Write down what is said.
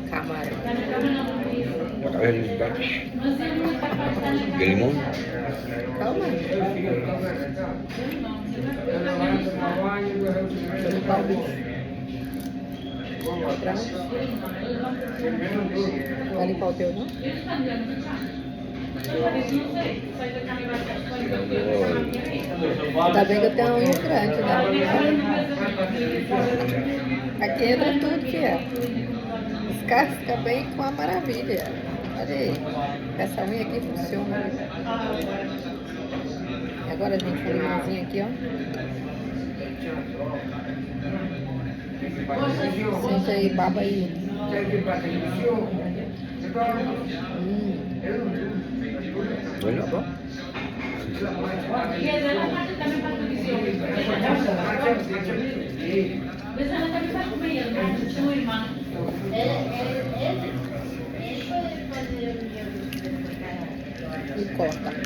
Camarão. Quer limão? Calma. Não pode. Vai limpar o teu, não? Tá bem que eu tenho uma unha grande, né? Aqui entra tudo que é. Descasca bem com a maravilha. Olha aí. Essa unha aqui funciona. E agora, gente, um limãozinho aqui, ó. Sente aí, baba aí. Bueno, bom. E corta.